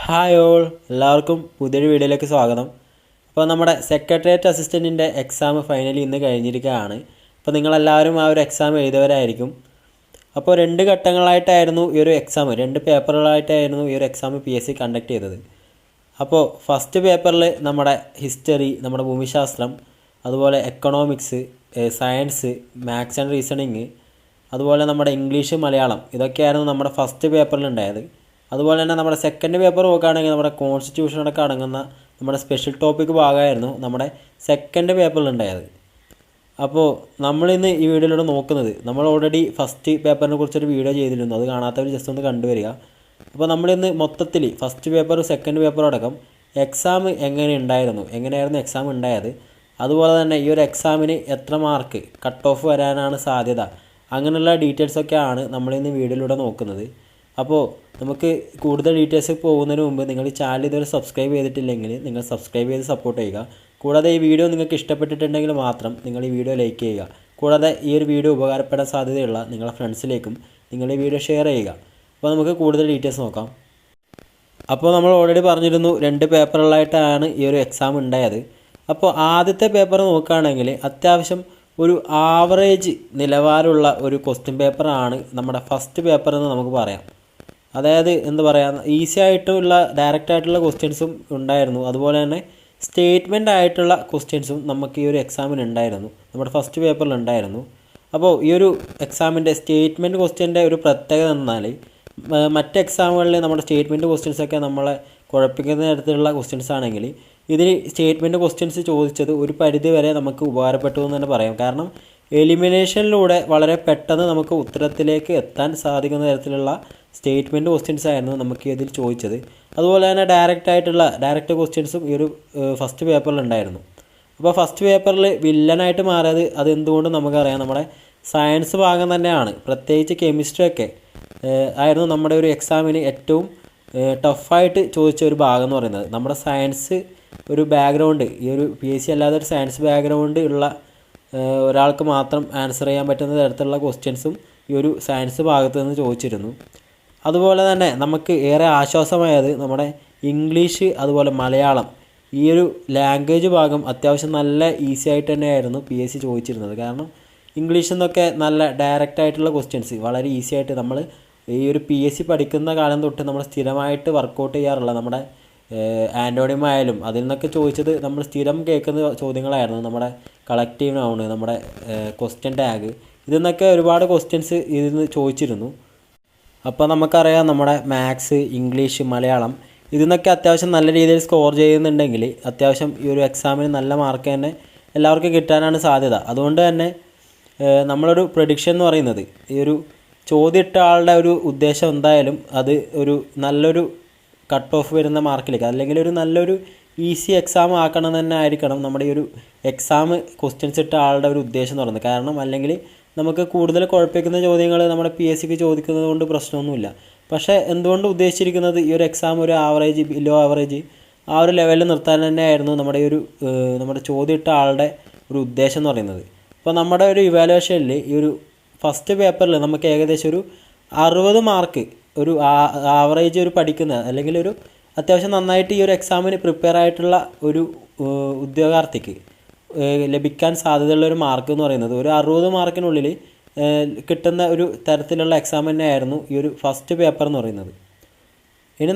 Hi all, എല്ലാവർക്കും പുതിയൊരു വീഡിയോയിലേക്ക് സ്വാഗതം. അപ്പോൾ നമ്മുടെ സെക്രട്ടേറിയറ്റ് അസിസ്റ്റൻറ്റിൻ്റെ എക്സാം ഫൈനലി ഇന്ന് കഴിഞ്ഞിരിക്കുകയാണ്. അപ്പോൾ നിങ്ങളെല്ലാവരും ആ ഒരു എക്സാം എഴുതിയവരായിരിക്കും. അപ്പോൾ 2 ഘട്ടങ്ങളായിട്ടായിരുന്നു ഈ ഒരു എക്സാം, 2 പേപ്പറുകളായിട്ടായിരുന്നു ഈ ഒരു എക്സാം PSC കണ്ടക്ട് ചെയ്തത്. അപ്പോൾ ഫസ്റ്റ് പേപ്പറിൽ നമ്മുടെ ഹിസ്റ്ററി, നമ്മുടെ ഭൂമിശാസ്ത്രം, അതുപോലെ economics, science, maths and reasoning, അതുപോലെ നമ്മുടെ ഇംഗ്ലീഷ്, മലയാളം, ഇതൊക്കെയായിരുന്നു നമ്മുടെ ഫസ്റ്റ് പേപ്പറിൽ ഉണ്ടായത്. അതുപോലെ തന്നെ നമ്മുടെ സെക്കൻഡ് പേപ്പർ നോക്കുകയാണെങ്കിൽ നമ്മുടെ കോൺസ്റ്റിറ്റ്യൂഷനൊക്കെ അടങ്ങുന്ന നമ്മുടെ സ്പെഷ്യൽ ടോപ്പിക് ഭാഗമായിരുന്നു നമ്മുടെ സെക്കൻഡ് പേപ്പറിലുണ്ടായത്. അപ്പോൾ നമ്മളിന്ന് ഈ വീഡിയോയിലൂടെ നോക്കുന്നത്, നമ്മൾ ഓൾറെഡി ഫസ്റ്റ് പേപ്പറിനെ കുറിച്ചൊരു വീഡിയോ ചെയ്തിരുന്നു, അത് കാണാത്തവർ ജസ്റ്റ് ഒന്ന് കണ്ടുവരിക. അപ്പോൾ നമ്മളിന്ന് മൊത്തത്തിൽ ഫസ്റ്റ് പേപ്പർ സെക്കൻഡ് പേപ്പർ അടക്കം എക്സാം എങ്ങനെയായിരുന്നു എക്സാം ഉണ്ടായത്, അതുപോലെ തന്നെ ഈ ഒരു എക്സാമിന് എത്ര മാർക്ക് കട്ട് ഓഫ് വരാനാണ് സാധ്യത, അങ്ങനെയുള്ള ഡീറ്റെയിൽസൊക്കെയാണ് നമ്മളിന്ന് വീഡിയോയിലൂടെ നോക്കുന്നത്. അപ്പോൾ നമുക്ക് കൂടുതൽ ഡീറ്റെയിൽസ് പോകുന്നതിന് മുമ്പ് നിങ്ങൾ ഈ ചാനൽ ഇതുവരെ സബ്സ്ക്രൈബ് ചെയ്തിട്ടില്ലെങ്കിൽ നിങ്ങൾ സബ്സ്ക്രൈബ് ചെയ്ത് സപ്പോർട്ട് ചെയ്യുക. കൂടാതെ ഈ വീഡിയോ നിങ്ങൾക്ക് ഇഷ്ടപ്പെട്ടിട്ടുണ്ടെങ്കിൽ മാത്രം നിങ്ങൾ ഈ വീഡിയോ ലൈക്ക് ചെയ്യുക. കൂടാതെ ഈ ഒരു വീഡിയോ ഉപകാരപ്പെടാൻ സാധ്യതയുള്ള നിങ്ങളുടെ ഫ്രണ്ട്സിലേക്കും നിങ്ങൾ ഈ വീഡിയോ ഷെയർ ചെയ്യുക. അപ്പോൾ നമുക്ക് കൂടുതൽ ഡീറ്റെയിൽസ് നോക്കാം. അപ്പോൾ നമ്മൾ ഓൾറെഡി പറഞ്ഞിരുന്നു 2 പേപ്പറുകളായിട്ടാണ് ഈ ഒരു എക്സാം ഉണ്ടായത്. അപ്പോൾ ആദ്യത്തെ പേപ്പർ നോക്കുകയാണെങ്കിൽ അത്യാവശ്യം ഒരു ആവറേജ് നിലവാരമുള്ള ഒരു ക്വസ്റ്റ്യൻ പേപ്പറാണ് നമ്മുടെ ഫസ്റ്റ് പേപ്പർ എന്ന് നമുക്ക് പറയാം. അതായത് എന്താ പറയുക, ഈസി ആയിട്ടുള്ള ഡയറക്റ്റ് ആയിട്ടുള്ള ക്വസ്റ്റ്യൻസും ഉണ്ടായിരുന്നു, അതുപോലെ തന്നെ സ്റ്റേറ്റ്മെൻ്റ് ആയിട്ടുള്ള ക്വസ്റ്റ്യൻസും നമുക്ക് ഈ ഒരു എക്സാമിന് ഉണ്ടായിരുന്നു, നമ്മുടെ ഫസ്റ്റ് പേപ്പറിൽ ഉണ്ടായിരുന്നു. അപ്പോൾ ഈ ഒരു എക്സാമിൻ്റെ സ്റ്റേറ്റ്മെൻറ്റ് ക്വസ്റ്റ്യൻ്റെ ഒരു പ്രത്യേകത എന്നാൽ മറ്റ് എക്സാമുകളിൽ നമ്മുടെ സ്റ്റേറ്റ്മെൻറ്റ് ക്വസ്റ്റ്യൻസൊക്കെ നമ്മളെ കുഴപ്പിക്കുന്ന തരത്തിലുള്ള ക്വസ്റ്റ്യൻസ് ആണെങ്കിൽ ഇതിൽ സ്റ്റേറ്റ്മെൻറ്റ് ക്വസ്റ്റ്യൻസ് ചോദിച്ചത് ഒരു പരിധി വരെ നമുക്ക് ഉപകാരപ്പെട്ടു എന്ന് തന്നെ പറയാം. കാരണം എലിമിനേഷനിലൂടെ വളരെ പെട്ടെന്ന് നമുക്ക് ഉത്തരത്തിലേക്ക് എത്താൻ സാധിക്കുന്ന തരത്തിലുള്ള സ്റ്റേറ്റ്മെൻറ്റ് ക്വസ്റ്റ്യൻസ് ആയിരുന്നു നമുക്ക് ഇതിൽ ചോദിച്ചത്. അതുപോലെ തന്നെ ഡയറക്റ്റ് ക്വസ്റ്റ്യൻസും ഈ ഒരു ഫസ്റ്റ് പേപ്പറിൽ ഉണ്ടായിരുന്നു. അപ്പോൾ ഫസ്റ്റ് പേപ്പറിൽ വില്ലനായിട്ട് മാറിയത് അതെന്തുകൊണ്ട് നമുക്കറിയാം, നമ്മുടെ സയൻസ് ഭാഗം തന്നെയാണ്. പ്രത്യേകിച്ച് കെമിസ്ട്രി ഒക്കെ ആയിരുന്നു നമ്മുടെ ഒരു എക്സാമിന് ഏറ്റവും ടഫായിട്ട് ചോദിച്ച ഒരു ഭാഗം എന്ന് പറയുന്നത്. നമ്മുടെ സയൻസ് ഒരു ബാക്ക്ഗ്രൗണ്ട്, ഈ ഒരു PSC അല്ലാതെ ഒരു സയൻസ് ബാക്ക്ഗ്രൗണ്ട് ഉള്ള ഒരാൾക്ക് മാത്രം ആൻസർ ചെയ്യാൻ പറ്റുന്ന തരത്തിലുള്ള ക്വസ്റ്റ്യൻസും ഈ ഒരു സയൻസ് ഭാഗത്ത് നിന്ന് ചോദിച്ചിരുന്നു. അതുപോലെ തന്നെ നമുക്ക് ഏറെ ആശ്വാസമായത് നമ്മുടെ ഇംഗ്ലീഷ്, അതുപോലെ മലയാളം, ഈ ഒരു ലാംഗ്വേജ് ഭാഗം അത്യാവശ്യം നല്ല ഈസി ആയിട്ട് തന്നെയായിരുന്നു PSC ചോദിച്ചിരുന്നത്. കാരണം ഇംഗ്ലീഷിൽ നിന്നൊക്കെ നല്ല ഡയറക്റ്റ് ആയിട്ടുള്ള ക്വസ്റ്റ്യൻസ് വളരെ ഈസി ആയിട്ട് നമ്മൾ ഈ ഒരു PSC പഠിക്കുന്ന കാലം തൊട്ട് നമ്മൾ സ്ഥിരമായിട്ട് വർക്കൗട്ട് ചെയ്യാറുള്ള നമ്മുടെ ആൻറ്റോണിയം ആയാലും അതിൽ നിന്നൊക്കെ ചോദിച്ചത് നമ്മൾ സ്ഥിരം കേൾക്കുന്ന ചോദ്യങ്ങളായിരുന്നു. നമ്മുടെ കളക്റ്റീവ് നൗൺ, നമ്മുടെ ക്വസ്റ്റ്യൻ ടാഗ്, ഇതിൽ നിന്നൊക്കെ ഒരുപാട് ക്വസ്റ്റ്യൻസ് ഇതിൽ നിന്ന് ചോദിച്ചിരുന്നു. അപ്പോൾ നമുക്കറിയാം നമ്മുടെ മാത്സ്, ഇംഗ്ലീഷ്, മലയാളം ഇതിൽ നിന്നൊക്കെ അത്യാവശ്യം നല്ല രീതിയിൽ സ്കോർ ചെയ്യുന്നുണ്ടെങ്കിൽ അത്യാവശ്യം ഈ ഒരു എക്സാമിന് നല്ല മാർക്ക് തന്നെ എല്ലാവർക്കും കിട്ടാനാണ് സാധ്യത. അതുകൊണ്ട് തന്നെ നമ്മളൊരു പ്രഡിക്ഷൻ എന്ന് പറയുന്നത്, ഈ ഒരു ചോദ്യമിട്ട ആളുടെ ഒരു ഉദ്ദേശം എന്തായാലും അത് ഒരു നല്ലൊരു കട്ട് ഓഫ് വരുന്ന മാർക്കിലേക്ക്, അല്ലെങ്കിൽ ഒരു നല്ലൊരു ഈസി എക്സാം ആക്കണം തന്നെ ആയിരിക്കണം നമ്മുടെ ഈ ഒരു എക്സാം ക്വസ്റ്റ്യൻസ് ഇട്ട ആളുടെ ഒരു ഉദ്ദേശം എന്ന് പറയുന്നത്. കാരണം അല്ലെങ്കിൽ നമുക്ക് കൂടുതൽ കുഴപ്പിക്കുന്ന ചോദ്യങ്ങൾ നമ്മുടെ PSCക്ക് ചോദിക്കുന്നത് കൊണ്ട് പ്രശ്നമൊന്നുമില്ല. പക്ഷേ എന്തുകൊണ്ട് ഉദ്ദേശിച്ചിരിക്കുന്നത് ഈ ഒരു എക്സാം ഒരു ആവറേജ്, ബിലോ ആവറേജ് ആ ഒരു ലെവലിൽ നിർത്താൻ തന്നെയായിരുന്നു നമ്മുടെ ഈ ഒരു നമ്മുടെ ചോദ്യമിട്ട ആളുടെ ഒരു ഉദ്ദേശം എന്ന് പറയുന്നത്. അപ്പോൾ നമ്മുടെ ഒരു ഇവാലുവേഷനിൽ ഈ ഒരു ഫസ്റ്റ് പേപ്പറിൽ നമുക്ക് ഏകദേശം ഒരു 60 മാർക്ക് ഒരു ആവറേജ് ഒരു പഠിക്കുന്ന, അല്ലെങ്കിൽ ഒരു അത്യാവശ്യം നന്നായിട്ട് ഈ ഒരു എക്സാമിന് പ്രിപ്പയർ ആയിട്ടുള്ള ഒരു ഉദ്യോഗാർത്ഥിക്ക് ലഭിക്കാൻ സാധ്യതയുള്ള ഒരു മാർക്ക് എന്ന് പറയുന്നത് ഒരു 60 മാർക്കിനുള്ളിൽ കിട്ടുന്ന ഒരു തരത്തിലുള്ള എക്സാം തന്നെയായിരുന്നു ഈ ഒരു ഫസ്റ്റ് പേപ്പർ എന്ന് പറയുന്നത്. ഇനി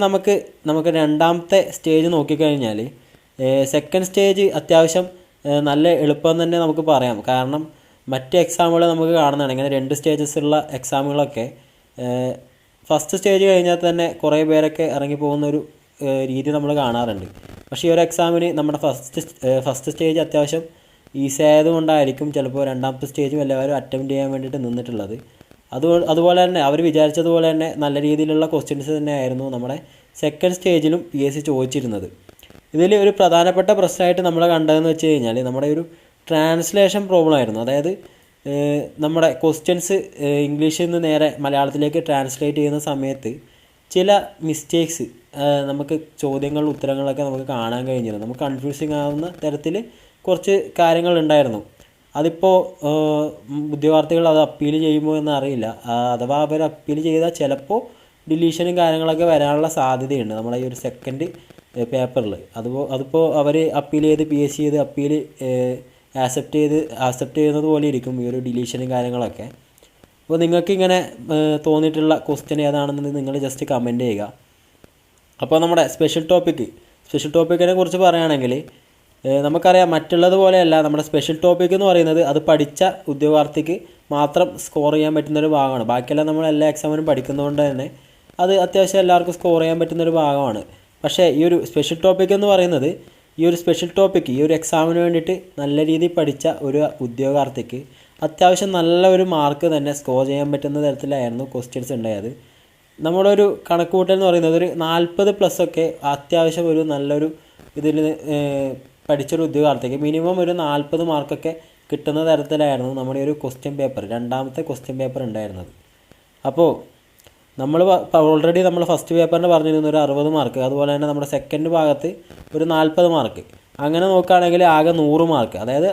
നമുക്ക് രണ്ടാമത്തെ സ്റ്റേജ് നോക്കിക്കഴിഞ്ഞാൽ സെക്കൻഡ് സ്റ്റേജ് അത്യാവശ്യം നല്ല എളുപ്പം തന്നെ നമുക്ക് പറയാം. കാരണം മറ്റ് എക്സാമുകൾ നമുക്ക് കാണുന്നതാണ്, ഇങ്ങനെ 2 സ്റ്റേജസ് ഉള്ള എക്സാമുകളൊക്കെ ഫസ്റ്റ് സ്റ്റേജ് കഴിഞ്ഞാൽ തന്നെ കുറേ പേരൊക്കെ ഇറങ്ങിപ്പോകുന്ന ഒരു രീതി നമ്മൾ കാണാറുണ്ട്. പക്ഷേ ഈ ഒരു എക്സാമിന് നമ്മുടെ ഫസ്റ്റ് സ്റ്റേജ് അത്യാവശ്യം ഈസി ആയതുകൊണ്ടായിരിക്കും ചിലപ്പോൾ രണ്ടാമത്തെ സ്റ്റേജും എല്ലാവരും അറ്റംപ്റ്റ് ചെയ്യാൻ വേണ്ടിയിട്ട് നിന്നിട്ടുള്ളത്. അതുപോലെ തന്നെ അവർ വിചാരിച്ചതുപോലെ തന്നെ നല്ല രീതിയിലുള്ള ക്വസ്റ്റ്യൻസ് തന്നെയായിരുന്നു നമ്മുടെ സെക്കൻഡ് സ്റ്റേജിലും PSC ചോദിച്ചിരുന്നത്. ഇതിൽ ഒരു പ്രധാനപ്പെട്ട പ്രശ്നമായിട്ട് നമ്മൾ കണ്ടതെന്ന് വെച്ച് കഴിഞ്ഞാൽ നമ്മുടെ ഒരു ട്രാൻസ്ലേഷൻ പ്രോബ്ലം ആയിരുന്നു. അതായത് നമ്മുടെ ക്വസ്റ്റ്യൻസ് ഇംഗ്ലീഷിൽ നിന്ന് നേരെ മലയാളത്തിലേക്ക് ട്രാൻസ്ലേറ്റ് ചെയ്യുന്ന സമയത്ത് ചില മിസ്റ്റേക്സ് നമുക്ക് ചോദ്യങ്ങളും ഉത്തരങ്ങളൊക്കെ നമുക്ക് കാണാൻ കഴിഞ്ഞിരുന്നു. നമുക്ക് കൺഫ്യൂസിങ് ആവുന്ന തരത്തിൽ കുറച്ച് കാര്യങ്ങളുണ്ടായിരുന്നു. അതിപ്പോൾ ഉദ്യോഗാർത്ഥികൾ അത് അപ്പീൽ ചെയ്യുമോ എന്ന് അറിയില്ല. അഥവാ അവർ അപ്പീൽ ചെയ്താൽ ചിലപ്പോൾ ഡിലീഷനും കാര്യങ്ങളൊക്കെ വരാനുള്ള സാധ്യതയുണ്ട് നമ്മളെ ഈ ഒരു സെക്കൻഡ് പേപ്പറിൽ. അതിപ്പോൾ അവർ അപ്പീൽ ചെയ്ത് PSC ചെയ്ത് അപ്പീൽ ആക്സെപ്റ്റ് ചെയ്യുന്നത് പോലെ ഇരിക്കും ഈ ഒരു ഡിലീഷനും കാര്യങ്ങളൊക്കെ. അപ്പോൾ നിങ്ങൾക്ക് ഇങ്ങനെ തോന്നിയിട്ടുള്ള ക്വസ്റ്റ്യൻ ഏതാണെന്ന് നിങ്ങൾ ജസ്റ്റ് കമൻറ്റ് ചെയ്യുക. അപ്പോൾ നമ്മുടെ സ്പെഷ്യൽ ടോപ്പിക്കിനെ കുറിച്ച് പറയുകയാണെങ്കിൽ നമുക്കറിയാം മറ്റുള്ളത് പോലെയല്ല. നമ്മുടെ സ്പെഷ്യൽ ടോപ്പിക് എന്ന് പറയുന്നത് അത് പഠിച്ച ഉദ്യോഗാർത്ഥിക്ക് മാത്രം സ്കോർ ചെയ്യാൻ പറ്റുന്നൊരു ഭാഗമാണ്. ബാക്കിയെല്ലാം നമ്മൾ എല്ലാ എക്സാമിനും പഠിക്കുന്നതുകൊണ്ട് തന്നെ അത് അത്യാവശ്യം എല്ലാവർക്കും സ്കോർ ചെയ്യാൻ പറ്റുന്നൊരു ഭാഗമാണ്. പക്ഷേ ഈ ഒരു സ്പെഷ്യൽ ടോപ്പിക് എന്ന് പറയുന്നത് ഈ ഒരു എക്സാമിന് വേണ്ടിയിട്ട് നല്ല രീതിയിൽ പഠിച്ച ഒരു ഉദ്യോഗാർത്ഥിക്ക് അത്യാവശ്യം നല്ല ഒരു മാർക്ക് തന്നെ സ്കോർ ചെയ്യാൻ പറ്റുന്ന തരത്തിലായിരുന്നു ക്വസ്റ്റ്യൻസ് ഉണ്ടായത്. നമ്മുടെ ഒരു കണക്കുകൂട്ടൽ എന്ന് പറയുന്നത് ഒരു 40+ ഒക്കെ അത്യാവശ്യം ഒരു നല്ലൊരു ഇതിൽ പഠിച്ചൊരു ഉദ്യോഗാർത്ഥിക്ക് മിനിമം ഒരു 40 മാർക്കൊക്കെ കിട്ടുന്ന തരത്തിലായിരുന്നു നമ്മുടെ ഒരു രണ്ടാമത്തെ ക്വസ്റ്റ്യൻ പേപ്പർ ഉണ്ടായിരുന്നത്. അപ്പോൾ നമ്മൾ ഓൾറെഡി നമ്മൾ ഫസ്റ്റ് പേപ്പറിന് പറഞ്ഞിരുന്ന ഒരു 60 മാർക്ക്, അതുപോലെ തന്നെ നമ്മുടെ സെക്കൻഡ് ഭാഗത്ത് ഒരു 40 മാർക്ക്, അങ്ങനെ നോക്കുകയാണെങ്കിൽ ആകെ 100 മാർക്ക്. അതായത്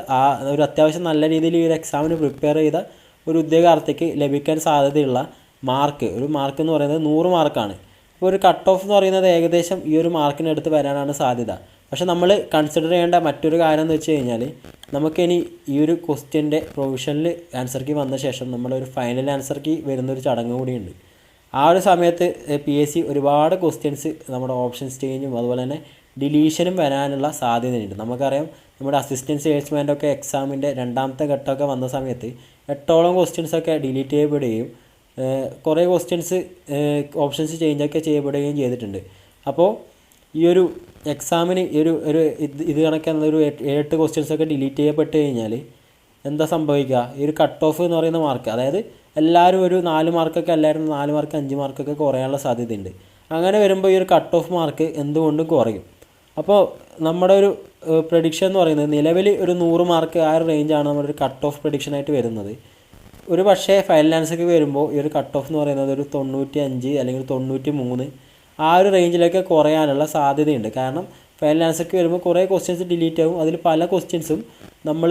ഒരു അത്യാവശ്യം നല്ല രീതിയിൽ ഈ ഒരു എക്സാമിന് പ്രിപ്പയർ ചെയ്ത ഒരു ഉദ്യോഗാർത്ഥിക്ക് ലഭിക്കാൻ സാധ്യതയുള്ള ഒരു മാർക്ക് എന്ന് പറയുന്നത് 100 മാർക്കാണ്. ഇപ്പോൾ ഒരു കട്ട് ഓഫ് എന്ന് പറയുന്നത് ഏകദേശം ഈ ഒരു മാർക്കിനടുത്ത് വരാനാണ് സാധ്യത. പക്ഷെ നമ്മൾ കൺസിഡർ ചെയ്യേണ്ട മറ്റൊരു കാര്യം എന്ന് വെച്ച് കഴിഞ്ഞാൽ നമുക്കിനി ഈ ഒരു ക്വസ്റ്റ്യൻ്റെ പ്രൊവിഷണൽ ആൻസർ കീ വന്ന ശേഷം നമ്മളൊരു ഫൈനൽ ആൻസർ കീ വരുന്നൊരു ചടങ്ങ് കൂടിയുണ്ട്. ആ ഒരു സമയത്ത് PSC ഒരുപാട് ക്വസ്റ്റ്യൻസ് നമ്മുടെ ഓപ്ഷൻസ് ചേഞ്ചും അതുപോലെ തന്നെ ഡിലീഷനും വരാനുള്ള സാധ്യതയുണ്ട്. നമുക്കറിയാം നമ്മുടെ അസിസ്റ്റൻറ്റ് സെയിൽസ്മാൻ്റൊക്കെ എക്സാമിൻ്റെ രണ്ടാമത്തെ ഘട്ടമൊക്കെ വന്ന സമയത്ത് 8ഓളം ക്വസ്റ്റ്യൻസൊക്കെ ഡിലീറ്റ് ചെയ്യപ്പെടുകയും കുറേ ക്വസ്റ്റ്യൻസ് ഓപ്ഷൻസ് ചേഞ്ചൊക്കെ ചെയ്യപ്പെടുകയും ചെയ്തിട്ടുണ്ട്. അപ്പോൾ ഈ ഒരു എക്സാമിന് ഇത് കണക്കാണ് ഒരു 8 ക്വസ്റ്റ്യൻസൊക്കെ ഡിലീറ്റ് ചെയ്യപ്പെട്ട് കഴിഞ്ഞാൽ എന്താ സംഭവിക്കുക? ഈ ഒരു കട്ട് ഓഫ് എന്ന് പറയുന്ന മാർക്ക്, അതായത് എല്ലാവരും ഒരു 4 മാർക്കൊക്കെ എല്ലാവരും 4 മാർക്ക് 5 മാർക്കൊക്കെ കുറയാനുള്ള സാധ്യതയുണ്ട്. അങ്ങനെ വരുമ്പോൾ ഈ ഒരു കട്ട് ഓഫ് മാർക്ക് എന്തുകൊണ്ടും കുറയും. അപ്പോൾ നമ്മുടെ ഒരു പ്രഡിക്ഷൻ എന്ന് പറയുന്നത് നിലവിൽ ഒരു 100 മാർക്ക് ആ ഒരു റേഞ്ചാണ് നമ്മുടെ ഒരു കട്ട് ഓഫ് പ്രഡിക്ഷനായിട്ട് വരുന്നത്. ഒരു പക്ഷേ ഫൈനൽ ആൻസർക്ക് വരുമ്പോൾ ഈ ഒരു കട്ട് ഓഫ് എന്ന് പറയുന്നത് ഒരു 95 അല്ലെങ്കിൽ 93 ആ ഒരു റേഞ്ചിലേക്ക് കുറയാനുള്ള സാധ്യതയുണ്ട്. കാരണം ഫൈനൽ ആൻസർക്ക് വരുമ്പോൾ കുറേ ക്വസ്റ്റ്യൻസ് ഡിലീറ്റ് ആകും. അതിൽ പല ക്വസ്റ്റ്യൻസും നമ്മൾ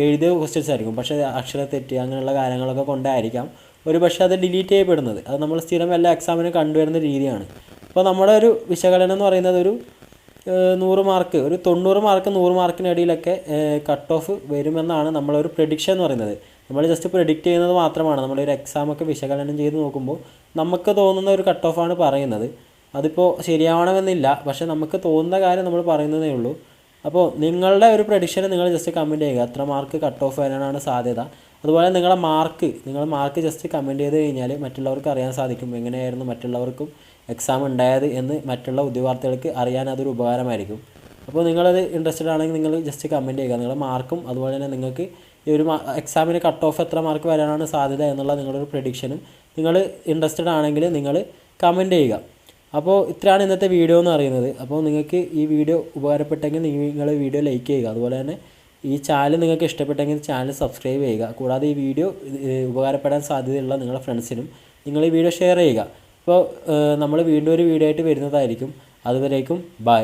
എഴുതിയ ക്വസ്റ്റ്യൻസ് ആയിരിക്കും, പക്ഷേ അക്ഷരത്തെറ്റ് അങ്ങനെയുള്ള കാര്യങ്ങളൊക്കെ കൊണ്ടായിരിക്കാം ഒരു പക്ഷേ അത് ഡിലീറ്റ് ചെയ്യപ്പെടുന്നത്. അത് നമ്മൾ സ്ഥിരം എല്ലാ എക്സാമിനും കണ്ടുവരുന്ന രീതിയാണ്. അപ്പോൾ നമ്മുടെ ഒരു വിശകലനം എന്ന് പറയുന്നത് ഒരു 100 മാർക്ക്, ഒരു 90 മാർക്ക് 100 മാർക്കിനിടയിലൊക്കെ കട്ട് ഓഫ് വരുമെന്നാണ് നമ്മളൊരു പ്രഡിക്ഷൻ എന്ന് പറയുന്നത്. നമ്മൾ ജസ്റ്റ് പ്രെഡിക്റ്റ് ചെയ്യുന്നത് മാത്രമാണ്. നമ്മളൊരു എക്സാമൊക്കെ വിശകലനം ചെയ്ത് നോക്കുമ്പോൾ നമുക്ക് തോന്നുന്ന ഒരു കട്ട് ഓഫാണ് പറയുന്നത്. അതിപ്പോൾ ശരിയാവണമെന്നില്ല, പക്ഷേ നമുക്ക് തോന്നുന്ന കാര്യം നമ്മൾ പറയുന്നതേ ഉള്ളൂ. അപ്പോൾ നിങ്ങളുടെ ഒരു പ്രഡിക്ഷന് നിങ്ങൾ ജസ്റ്റ് കമൻറ്റ് ചെയ്യുക, എത്ര മാർക്ക് കട്ട് ഓഫ് വരാനാണ് സാധ്യത. അതുപോലെ നിങ്ങളുടെ മാർക്ക് ജസ്റ്റ് കമൻറ്റ് ചെയ്ത് കഴിഞ്ഞാൽ മറ്റുള്ളവർക്ക് അറിയാൻ സാധിക്കും എങ്ങനെയായിരുന്നു മറ്റുള്ളവർക്കും എക്സാം ഉണ്ടായത് എന്ന് മറ്റുള്ള ഉദ്യോഗാർത്ഥികൾക്ക് അറിയാൻ അതൊരു ഉപകാരമായിരിക്കും. അപ്പോൾ നിങ്ങളത് ഇൻട്രസ്റ്റഡ് ആണെങ്കിൽ നിങ്ങൾ ജസ്റ്റ് കമൻറ്റ് ചെയ്യുക നിങ്ങളുടെ മാർക്കും, അതുപോലെ തന്നെ നിങ്ങൾക്ക് ഈ ഒരു എക്സാമിന് കട്ട് ഓഫ് എത്ര മാർക്ക് വരാനാണ് സാധ്യത എന്നുള്ള നിങ്ങളൊരു പ്രഡിക്ഷനും നിങ്ങൾ ഇൻട്രസ്റ്റഡ് ആണെങ്കിൽ നിങ്ങൾ കമൻറ്റ് ചെയ്യുക. അപ്പോൾ ഇത്രയാണ് ഇന്നത്തെ വീഡിയോ എന്ന് പറയുന്നത്. അപ്പോൾ നിങ്ങൾക്ക് ഈ വീഡിയോ ഉപകാരപ്പെട്ടെങ്കിൽ നിങ്ങൾ വീഡിയോ ലൈക്ക് ചെയ്യുക. അതുപോലെ തന്നെ ഈ ചാനൽ നിങ്ങൾക്ക് ഇഷ്ടപ്പെട്ടെങ്കിൽ ചാനൽ സബ്സ്ക്രൈബ് ചെയ്യുക. കൂടാതെ ഈ വീഡിയോ ഉപകാരപ്പെടാൻ സാധ്യതയുള്ള നിങ്ങളുടെ ഫ്രണ്ട്സിനും നിങ്ങൾ ഈ വീഡിയോ ഷെയർ ചെയ്യുക. അപ്പോൾ നമ്മൾ വീണ്ടും ഒരു വീഡിയോ ആയിട്ട് വരുന്നതായിരിക്കും. അതുവരേക്കും ബൈ.